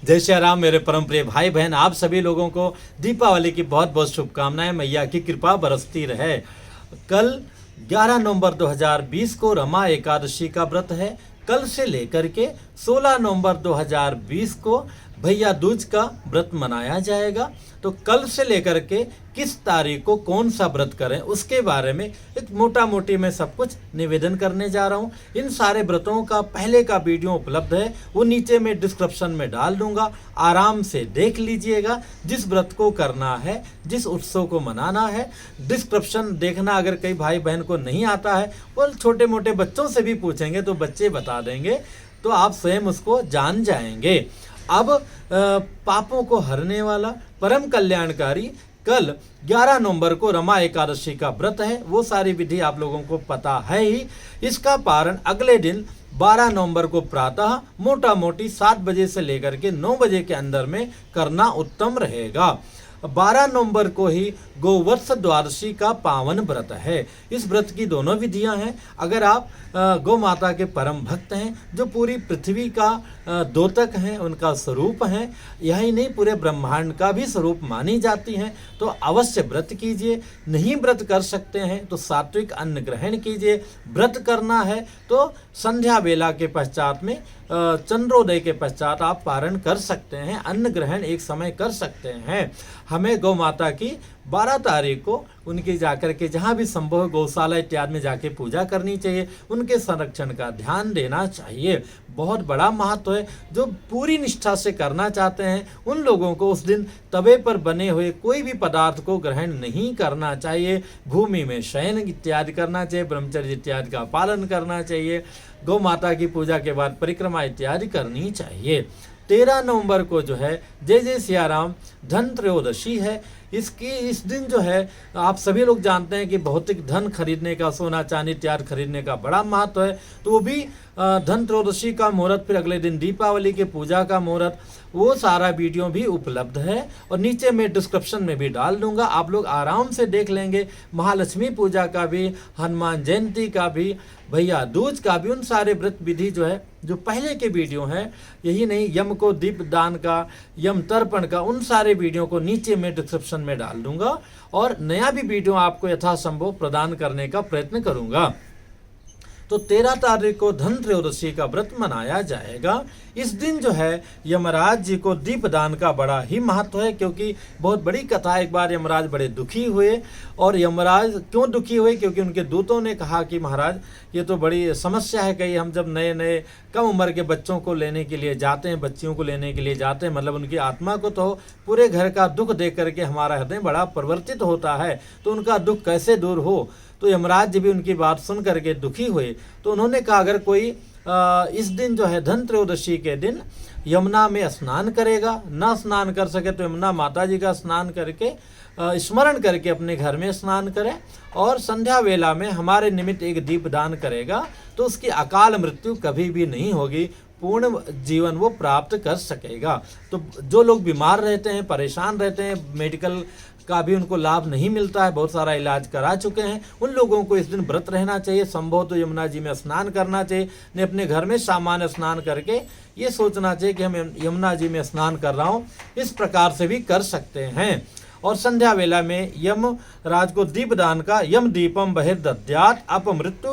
जय श्री राम मेरे परम प्रिय भाई बहन, आप सभी लोगों को दीपावली की बहुत बहुत शुभकामनाएं। मैया की कृपा बरसती रहे। कल 11 नवंबर 2020 को रमा एकादशी का व्रत है। कल से लेकर के 16 नवंबर 2020 को भैया दूज का व्रत मनाया जाएगा। तो कल से लेकर के किस तारीख को कौन सा व्रत करें उसके बारे में एक मोटा मोटी मैं सब कुछ निवेदन करने जा रहा हूँ। इन सारे व्रतों का पहले का वीडियो उपलब्ध है, वो नीचे मैं डिस्क्रिप्शन में डाल दूंगा, आराम से देख लीजिएगा। जिस व्रत को करना है, जिस उत्सव को मनाना है, डिस्क्रिप्शन देखना। अगर कई भाई बहन को नहीं आता है, वो छोटे मोटे बच्चों से भी पूछेंगे तो बच्चे बता देंगे, तो आप स्वयं उसको जान जाएंगे। अब पापों को हरने वाला परम कल्याणकारी कल 11 नवंबर को रमा एकादशी का व्रत है। वो सारी विधि आप लोगों को पता है ही। इसका पारण अगले दिन 12 नवंबर को प्रातः मोटा मोटी 7 बजे से लेकर के 9 बजे के अंदर में करना उत्तम रहेगा। 12 नवंबर को ही गोवत्स द्वादशी का पावन व्रत है। इस व्रत की दोनों विधियां हैं। अगर आप गौ माता के परम भक्त हैं, जो पूरी पृथ्वी का द्योतक हैं, उनका स्वरूप हैं, यही नहीं पूरे ब्रह्मांड का भी स्वरूप मानी जाती हैं, तो अवश्य व्रत कीजिए। नहीं व्रत कर सकते हैं तो सात्विक अन्न ग्रहण कीजिए। व्रत करना है तो संध्या वेला के पश्चात में चंद्रोदय के पश्चात आप पारण कर सकते हैं, अन्न ग्रहण एक समय कर सकते हैं। हमें गौ माता की 12 तारीख को उनकी जाकर के जहाँ भी संभव गौशाला इत्यादि में जाके पूजा करनी चाहिए। उनके संरक्षण का ध्यान देना चाहिए। बहुत बड़ा महत्व है। जो पूरी निष्ठा से करना चाहते हैं उन लोगों को उस दिन तवे पर बने हुए कोई भी पदार्थ को ग्रहण नहीं करना चाहिए। भूमि में शयन इत्यादि करना चाहिए। ब्रह्मचर्य इत्यादि का पालन करना चाहिए। गौ माता की पूजा के बाद परिक्रमा इत्यादि करनी चाहिए। 13 नवंबर को जो है जय जय सिया राम धन त्रयोदशी है। इस दिन जो है आप सभी लोग जानते हैं कि भौतिक धन खरीदने का, सोना चांदी इत्यादि खरीदने का बड़ा महत्व है। तो वो भी धन त्रयोदशी का मुहूर्त, फिर अगले दिन दीपावली के पूजा का मुहूर्त, वो सारा वीडियो भी उपलब्ध है और नीचे मैं डिस्क्रिप्शन में भी डाल दूंगा। आप लोग आराम से देख लेंगे। महालक्ष्मी पूजा का भी, हनुमान जयंती का भी, भैया दूज का भी, उन सारे व्रत विधि जो है जो पहले के वीडियो हैं, यही नहीं यम को दीप दान का, यम तर्पण का, उन सारे वीडियो को नीचे मैं डिस्क्रिप्शन में डाल दूंगा और नया भी वीडियो आपको यथासंभव प्रदान करने का प्रयत्न करूंगा। तो 13 तारीख को धन त्रयोदशी का व्रत मनाया जाएगा। इस दिन जो है यमराज जी को दीप दान का बड़ा ही महत्व है, क्योंकि बहुत बड़ी कथा। एक बार यमराज बड़े दुखी हुए, और यमराज क्यों दुखी हुए, क्योंकि उनके दूतों ने कहा कि महाराज ये तो बड़ी समस्या है। कहीं हम जब नए नए कम उम्र के बच्चों को लेने के लिए जाते हैं, बच्चियों को लेने के लिए जाते हैं, मतलब उनकी आत्मा को, तो पूरे घर का दुख देख करके हमारा हृदय बड़ा परिवर्तित होता है, तो उनका दुख कैसे दूर हो। तो यमराज जी भी उनकी बात सुन करके दुखी हुए। तो उन्होंने कहा अगर कोई इस दिन जो है धन त्रयोदशी के दिन यमुना में स्नान करेगा, ना स्नान कर सके तो यमुना माता जी का स्नान करके स्मरण करके अपने घर में स्नान करे, और संध्या वेला में हमारे निमित्त एक दीप दान करेगा, तो उसकी अकाल मृत्यु कभी भी नहीं होगी, पूर्ण जीवन वो प्राप्त कर सकेगा। तो जो लोग बीमार रहते हैं, परेशान रहते हैं, मेडिकल का भी उनको लाभ नहीं मिलता है, बहुत सारा इलाज करा चुके हैं, उन लोगों को इस दिन व्रत रहना चाहिए। संभव तो यमुना जी में स्नान करना चाहिए, ने अपने घर में सामान्य स्नान करके ये सोचना चाहिए कि हम यमुना जी में स्नान कर रहा हूँ। इस प्रकार से भी कर सकते हैं। और संध्या वेला में यम राज को दीप दान का यम दीपम बहिर्दद्यात् अपमृत्यु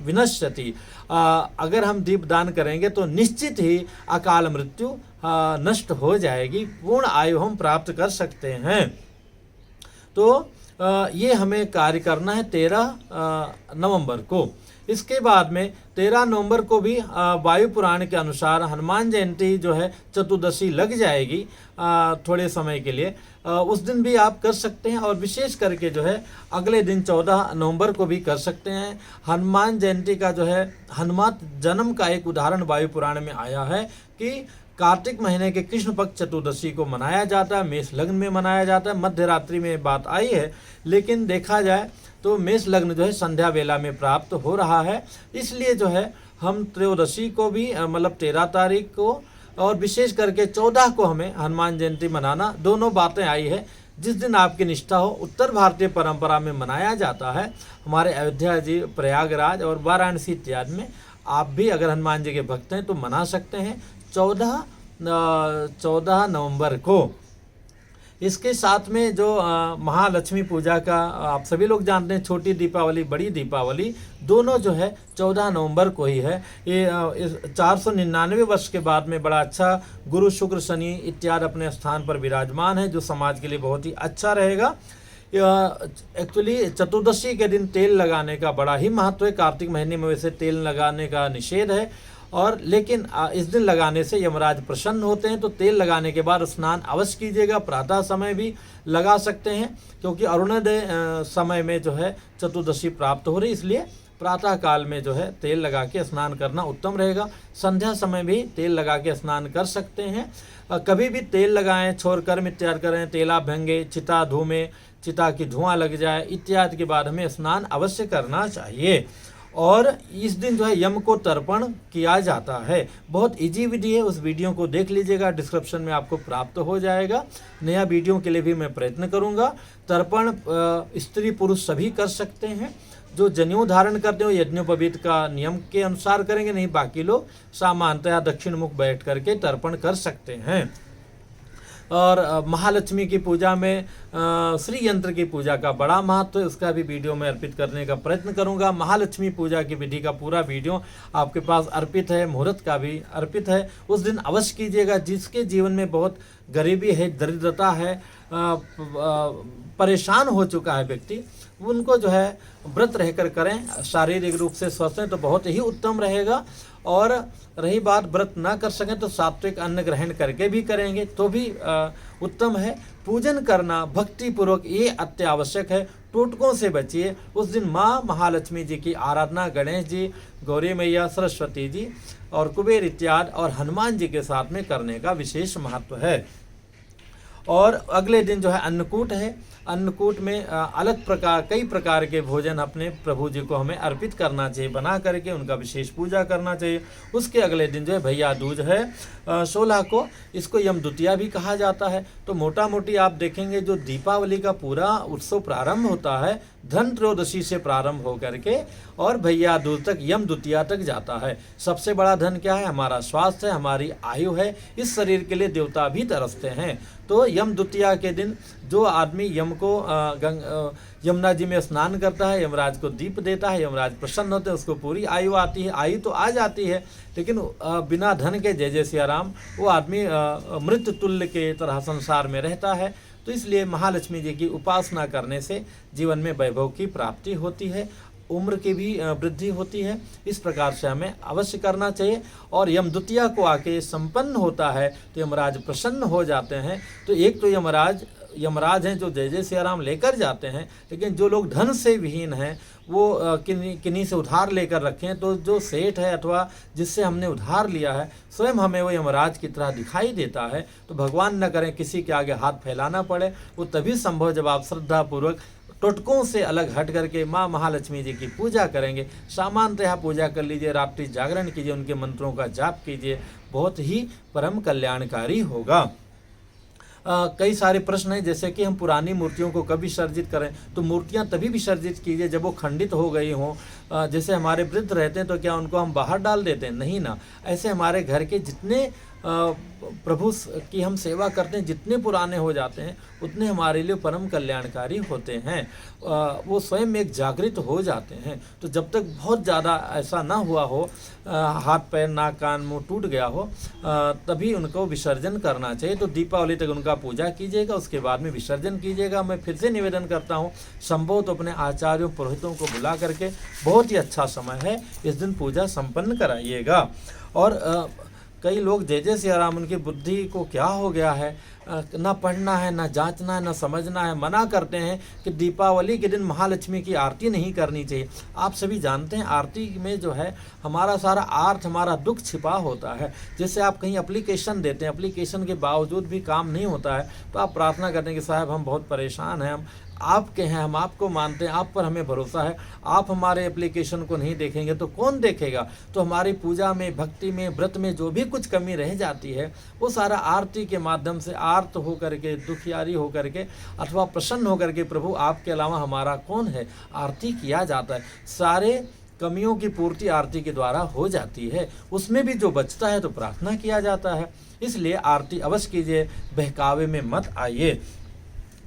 विनश्यति। अगर हम दीप दान करेंगे तो निश्चित ही अकाल मृत्यु नष्ट हो जाएगी, पूर्ण आयु हम प्राप्त कर सकते हैं। तो ये हमें कार्य करना है 13 नवंबर को। इसके बाद में 13 नवंबर को भी वायु पुराण के अनुसार हनुमान जयंती जो है चतुर्दशी लग जाएगी थोड़े समय के लिए। उस दिन भी आप कर सकते हैं, और विशेष करके जो है अगले दिन 14 नवंबर को भी कर सकते हैं। हनुमान जयंती का जो है हनुमत जन्म का एक उदाहरण वायु पुराण में आया है कि कार्तिक महीने के कृष्ण पक्ष चतुर्दशी को मनाया जाता है, मेष लग्न में मनाया जाता है। मध्य रात्रि में बात आई है, लेकिन देखा जाए तो मेष लग्न जो है संध्या वेला में प्राप्त हो रहा है। इसलिए जो है हम त्रयोदशी को भी मतलब 13 तारीख को, और विशेष करके 14 को हमें हनुमान जयंती मनाना, दोनों बातें आई है। जिस दिन आपकी निष्ठा हो, उत्तर भारतीय परंपरा में मनाया जाता है। हमारे अयोध्या जी, प्रयागराज और वाराणसी इत्यादि में आप भी अगर हनुमान जी के भक्त हैं तो मना सकते हैं। 14 14 नवंबर को। इसके साथ में जो महालक्ष्मी पूजा का आप सभी लोग जानते हैं, छोटी दीपावली बड़ी दीपावली दोनों जो है 14 नवंबर को ही है। ये 499 वर्ष के बाद में बड़ा अच्छा गुरु शुक्र शनि इत्यादि अपने स्थान पर विराजमान है, जो समाज के लिए बहुत ही अच्छा रहेगा। एक्चुअली चतुर्दशी के दिन तेल लगाने का बड़ा ही महत्व है। कार्तिक महीने में वैसे तेल लगाने का निषेध है, और लेकिन इस दिन लगाने से यमराज प्रसन्न होते हैं। तो तेल लगाने के बाद स्नान अवश्य कीजिएगा। प्रातः समय भी लगा सकते हैं, क्योंकि अरुणोदय समय में जो है चतुर्दशी प्राप्त हो रही, इसलिए प्रातः काल में जो है तेल लगा के स्नान करना उत्तम रहेगा। संध्या समय भी तेल लगा के स्नान कर सकते हैं। कभी भी तेल लगाएं, छोर कर्म इत्यादि करें, तेलाभ्यंगे, चिता धूमें, चिता की धुआं लग जाए इत्यादि के बाद हमें स्नान अवश्य करना चाहिए। और इस दिन जो है यम को तर्पण किया जाता है। बहुत इजी विधि है, उस वीडियो को देख लीजिएगा, डिस्क्रिप्शन में आपको प्राप्त हो जाएगा। नया वीडियो के लिए भी मैं प्रयत्न करूंगा। तर्पण स्त्री पुरुष सभी कर सकते हैं। जो जनेऊ धारण करते हो यज्ञोपवीत का नियम के अनुसार करेंगे, नहीं बाकी लोग सामान्यतः दक्षिण मुख बैठ करके तर्पण कर सकते हैं। और महालक्ष्मी की पूजा में श्री यंत्र की पूजा का बड़ा महत्व है, उसका भी वीडियो में अर्पित करने का प्रयत्न करूंगा। महालक्ष्मी पूजा की विधि का पूरा वीडियो आपके पास अर्पित है, मुहूर्त का भी अर्पित है, उस दिन अवश्य कीजिएगा। जिसके जीवन में बहुत गरीबी है, दरिद्रता है, परेशान हो चुका है व्यक्ति, उनको जो है व्रत रहकर करें, शारीरिक रूप से स्वस्थ हैं तो बहुत ही उत्तम रहेगा। और रही बात व्रत ना कर सकें तो सात्विक अन्न ग्रहण करके भी करेंगे तो भी उत्तम है। पूजन करना भक्ति पूर्वक ये अत्यावश्यक है। टोटकों से बचिए। उस दिन माँ महालक्ष्मी जी की आराधना गणेश जी, गौरी मैया, सरस्वती जी और कुबेर इत्यादि और हनुमान जी के साथ में करने का विशेष महत्व है। और अगले दिन जो है अन्नकूट है। अन्नकूट में कई प्रकार के भोजन अपने प्रभु जी को हमें अर्पित करना चाहिए, बना करके उनका विशेष पूजा करना चाहिए। उसके अगले दिन जो है भैया दूज है 16 को, इसको यम द्वितीया भी कहा जाता है। तो मोटा मोटी आप देखेंगे जो दीपावली का पूरा उत्सव प्रारंभ होता है धन त्रयोदशी से प्रारंभ होकर के और भैया दूज तक, यम द्वितीया तक जाता है। सबसे बड़ा धन क्या है? हमारा स्वास्थ्य है, हमारी आयु है। इस शरीर के लिए देवता भी तरसते हैं। तो यम द्वितीया के दिन जो आदमी यम को यमुना जी में स्नान करता है, यमराज को दीप देता है, यमराज प्रसन्न होते हैं, उसको पूरी आयु आती है। आयु तो आ जाती है, लेकिन बिना धन के जय जय सिया राम वो आदमी मृत्यु तुल्य के तरह संसार में रहता है। तो इसलिए महालक्ष्मी जी की उपासना करने से जीवन में वैभव की प्राप्ति होती है, उम्र की भी वृद्धि होती है। इस प्रकार से हमें अवश्य करना चाहिए। और यम द्वितीया को आके संपन्न होता है तो यमराज प्रसन्न हो जाते हैं। तो एक तो यमराज हैं जो जय जय सिया राम लेकर जाते हैं, लेकिन जो लोग धन से विहीन हैं वो किन्हीं से उधार लेकर रखें, तो जो सेठ है अथवा जिससे हमने उधार लिया है स्वयं हमें वो यमराज की तरह दिखाई देता है। तो भगवान न करें किसी के आगे हाथ फैलाना पड़े। वो तभी संभव जब आप श्रद्धापूर्वक टोटकों से अलग हट करके माँ महालक्ष्मी जी की पूजा करेंगे। सामान्यतः पूजा कर लीजिए, रात्रि जागरण कीजिए, उनके मंत्रों का जाप कीजिए, बहुत ही परम कल्याणकारी होगा। कई सारे प्रश्न हैं, जैसे कि हम पुरानी मूर्तियों को कभी विसर्जित करें, तो मूर्तियां तभी विसर्जित कीजिए जब वो खंडित हो गई हों। जैसे हमारे वृद्ध रहते हैं तो क्या उनको हम बाहर डाल देते हैं? नहीं ना। ऐसे हमारे घर के जितने प्रभु की हम सेवा करते हैं, जितने पुराने हो जाते हैं उतने हमारे लिए परम कल्याणकारी होते हैं। वो स्वयं एक जागृत हो जाते हैं। तो जब तक बहुत ज़्यादा ऐसा ना हुआ हो, हाथ पैर नाक कान मुंह टूट गया हो, तभी उनको विसर्जन करना चाहिए। तो दीपावली तक उनका पूजा कीजिएगा, उसके बाद में विसर्जन कीजिएगा। मैं फिर से निवेदन करता हूँ, संभव तो अपने आचार्यों पुरोहितों को बुला करके, बहुत ही अच्छा समय है, इस दिन पूजा संपन्न कराइएगा। और कई लोग जय जय सिया राम, उनकी बुद्धि को क्या हो गया है, ना पढ़ना है, ना जांचना है, ना समझना है, मना करते हैं कि दीपावली के दिन महालक्ष्मी की आरती नहीं करनी चाहिए। आप सभी जानते हैं आरती में जो है हमारा सारा अर्थ, हमारा दुख छिपा होता है। जैसे आप कहीं एप्लीकेशन देते हैं, एप्लीकेशन के बावजूद भी काम नहीं होता है, तो आप प्रार्थना करते हैं कि साहब हम बहुत परेशान हैं, हम आपके हैं, हम आपको मानते हैं, आप पर हमें भरोसा है, आप हमारे एप्लीकेशन को नहीं देखेंगे तो कौन देखेगा। तो हमारी पूजा में, भक्ति में, व्रत में जो भी कुछ कमी रह जाती है वो सारा आरती के माध्यम से आर्त होकर के, दुखियारी होकर के अथवा प्रसन्न होकर के, प्रभु आपके अलावा हमारा कौन है, आरती किया जाता है। सारे कमियों की पूर्ति आरती के द्वारा हो जाती है। उसमें भी जो बचता है तो प्रार्थना किया जाता है। इसलिए आरती अवश्य कीजिए, बहकावे में मत आइए।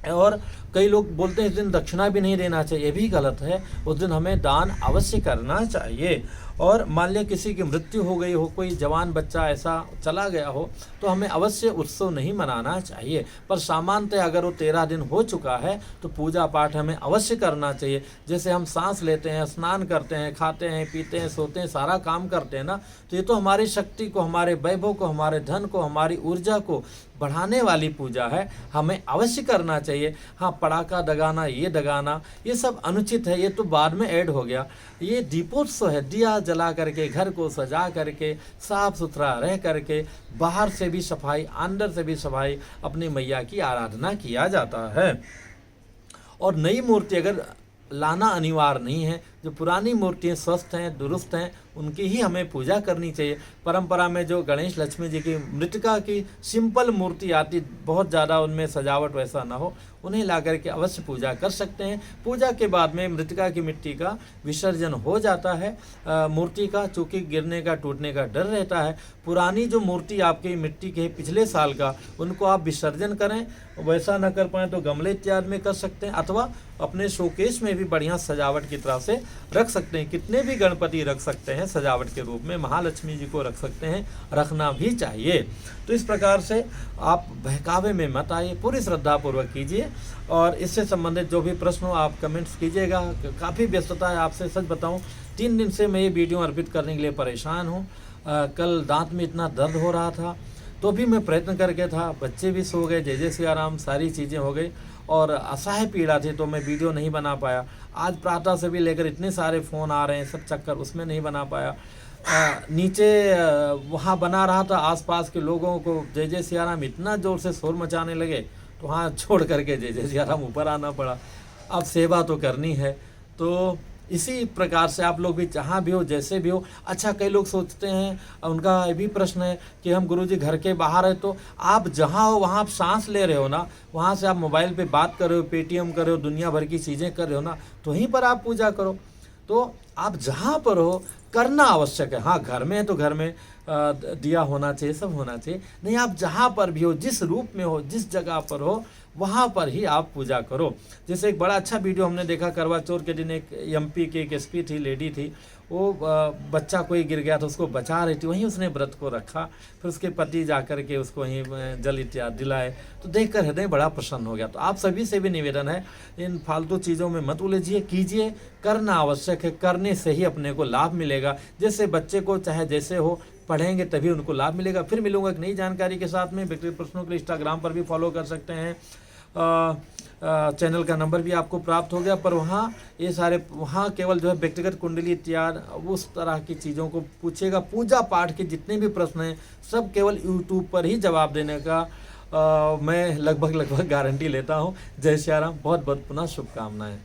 और कई लोग बोलते हैं इस दिन दक्षिणा भी नहीं देना चाहिए, ये भी गलत है। उस दिन हमें दान अवश्य करना चाहिए। और मान लिया किसी की मृत्यु हो गई हो, कोई जवान बच्चा ऐसा चला गया हो, तो हमें अवश्य उत्सव नहीं मनाना चाहिए। पर सामान्यतः अगर वो 13 दिन हो चुका है तो पूजा पाठ हमें अवश्य करना चाहिए। जैसे हम सांस लेते हैं, स्नान करते हैं, खाते हैं, पीते हैं, सोते हैं, सारा काम करते हैं ना, तो ये तो हमारी शक्ति को, हमारे वैभव को, हमारे धन को, हमारी ऊर्जा को बढ़ाने वाली पूजा है, हमें अवश्य करना चाहिए। हाँ, पटाखा दगाना, ये दगाना, ये सब अनुचित है, ये तो बाद में ऐड हो गया। ये दीपोत्सव है, दिया जला करके, घर को सजा करके, साफ सुथरा रह करके, बाहर से भी सफाई, अंदर से भी सफाई, अपनी मैया की आराधना किया जाता है। और नई मूर्ति अगर लाना अनिवार्य नहीं है, जो पुरानी मूर्तियाँ स्वस्थ हैं, दुरुस्त हैं, उनकी ही हमें पूजा करनी चाहिए। परंपरा में जो गणेश लक्ष्मी जी की मृतिका की सिंपल मूर्ति आती, बहुत ज़्यादा उनमें सजावट वैसा ना हो, उन्हें ला करके अवश्य पूजा कर सकते हैं। पूजा के बाद में मृतिका की मिट्टी का विसर्जन हो जाता है। मूर्ति का चूँकि गिरने का, टूटने का डर रहता है। पुरानी जो मूर्ति आपकी मिट्टी के पिछले साल का, उनको आप विसर्जन करें। वैसा न कर पाएँ तो गमले इत्यादि में कर सकते हैं, अथवा अपने शोकेस में भी बढ़िया सजावट की तरह से रख सकते हैं। कितने भी गणपति रख सकते हैं सजावट के रूप में, महालक्ष्मी जी को रख सकते हैं, रखना भी चाहिए। तो इस प्रकार से आप बहकावे में मत आइए, पूरी श्रद्धापूर्वक कीजिए। और इससे संबंधित जो भी प्रश्न हो आप कमेंट्स कीजिएगा। काफ़ी व्यस्तता है, आपसे सच बताऊं 3 दिन से मैं ये वीडियो अर्पित करने के लिए परेशान हूँ। कल दांत में इतना दर्द हो रहा था तो भी मैं प्रयत्न करके था, बच्चे भी सो गए, जय जय सिया राम, सारी चीज़ें हो गई और असहाय पीड़ा थी तो मैं वीडियो नहीं बना पाया। आज प्रातः से भी लेकर इतने सारे फ़ोन आ रहे हैं, सब चक्कर, उसमें नहीं बना पाया। नीचे वहाँ बना रहा था, आसपास के लोगों को जय जय सिया राम इतना ज़ोर से शोर मचाने लगे तो वहाँ छोड़ करके जय जय सिया राम ऊपर आना पड़ा। अब सेवा तो करनी है, तो इसी प्रकार से आप लोग भी जहाँ भी हो, जैसे भी हो। अच्छा, कई लोग सोचते हैं, उनका ये भी प्रश्न है कि हम गुरुजी घर के बाहर है, तो आप जहाँ हो वहाँ आप सांस ले रहे हो ना, वहाँ से आप मोबाइल पे बात कर रहे हो, पेटीएम कर रहे हो, दुनिया भर की चीज़ें कर रहे हो ना, तो वहीं पर आप पूजा करो। तो आप जहाँ पर हो करना आवश्यक है। हाँ, घर में है तो घर में दिया होना चाहिए, सब होना चाहिए। नहीं, आप जहाँ पर भी हो, जिस रूप में हो, जिस जगह पर हो, वहाँ पर ही आप पूजा करो। जैसे एक बड़ा अच्छा वीडियो हमने देखा, करवा चौथ के दिन एक एमपी की एक एसपी थी, लेडी थी, वो बच्चा कोई गिर गया था, उसको बचा रही थी, वहीं उसने व्रत को रखा। फिर उसके पति जाकर के उसको वहीं जल इत्यादि दिलाए, तो देखकर हृदय बड़ा प्रसन्न हो गया। तो आप सभी से भी निवेदन है, इन फालतू चीज़ों में मत उलझिए, कीजिए, करना आवश्यक है। करने से ही अपने को लाभ मिलेगा। जैसे बच्चे को चाहे जैसे हो, पढ़ेंगे तभी उनको लाभ मिलेगा। फिर मिलूंगा एक नई जानकारी के साथ में। व्यक्तिगत प्रश्नों के लिए इंस्टाग्राम पर भी फॉलो कर सकते हैं। चैनल का नंबर भी आपको प्राप्त हो गया, पर वहाँ ये सारे, वहाँ केवल जो है व्यक्तिगत कुंडली इत्यादि उस तरह की चीज़ों को पूछेगा। पूजा पाठ के जितने भी प्रश्न हैं सब केवल यूट्यूब पर ही जवाब देने का मैं लगभग गारंटी लेता हूँ। जय श्री राम, बहुत बहुत पुनः शुभकामनाएं।